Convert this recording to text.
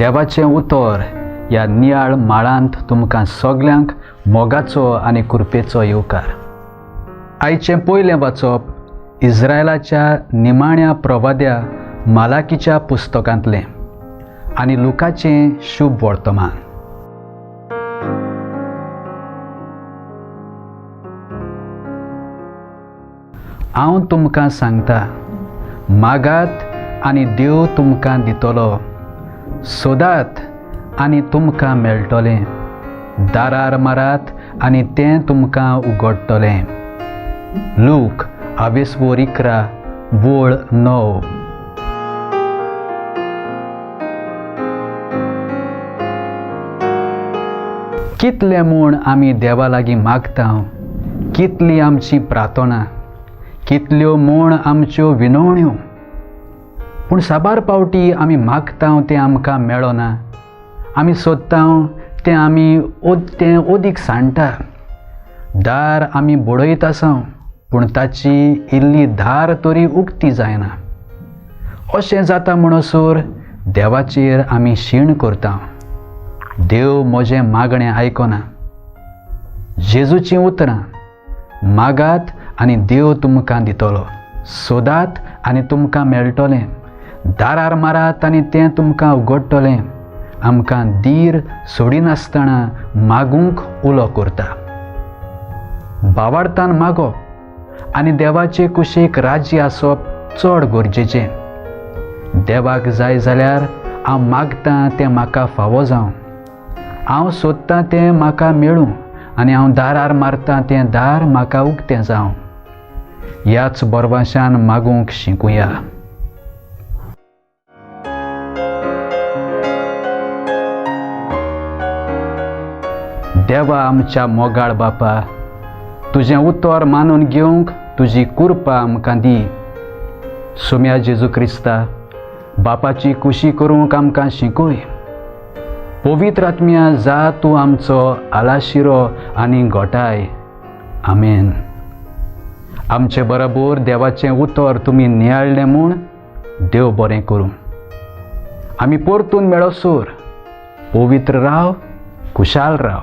देवाचें उतर ह्या नियाळ माळांत तुमकां सगल्यांक मोगाचो आनी कृपेचो येवकार. आयचें पयलें वाचप इस्रायलाच्या निमाण्या प्रवाद्या मालाकीच्या पुस्तकांतलें आनी लुकाचें शुभ वर्तमान. हांव तुमकां सांगता, मागात आनी देव तुमकां दितलो, सोदात आनी तुमकां मेळटलें, दारार मारात आनी तें तुमकां उगडटलें. लूक 22:11 वळ 9. कितलें म्हूण आमी देवा लागीं मागता, कितली आमची प्रार्थना, कितल्यो म्हूण आमच्यो विनवण्यो, पूण साबार पावटी आमी मागता तें आमकां मेळना, आमी सोदता तें आमी तें ओदीक सांडटा. दार आमी बडयत आसा पूण ताची इल्ली धार तरी उक्ती जायना. अशें जाता म्हणसर देवाचेर आमी शीण करता. देव म्हजें मागणें आयकना. जेजूचीं उतरां, मागात आनी देव तुमकां दितलो, सोदात आनी तुमकां मेळटलें, दारार मारात आनी तें तुमकां उगडटलें, आमकां धीर सोडिनासतना मागूंक उलो करता. भावार्थान मागप आनी देवाचे कुशीक राज्य आसप चड गरजेचें. देवाक जाय जाल्यार हांव मागतां तें म्हाका फावो जावं, हांव सोदतां तें म्हाका मेळूं आनी हांव दारार मारतां तें दार म्हाका उक्तें जावं. ह्याच बरवाशान मागूंक शिकुया. देवा आमच्या मोगाळ बापा, तुजें उतर मानून घेवंक तुजी कृपा आमकां दी. सुम्या जेजू क्रिस्ता, बापाची खुशी करूंक आमकां शिकय. पवित्र आत्म्या, जा तूं आमचो आलाशिरो आनी घोटाय. आमेन. आमचे बरोबर देवाचें उतर तुमी नियाळ्ळें म्हूण देव बरें करूं. आमी परतून मेळसर पवित्र राव, खुशाल राव.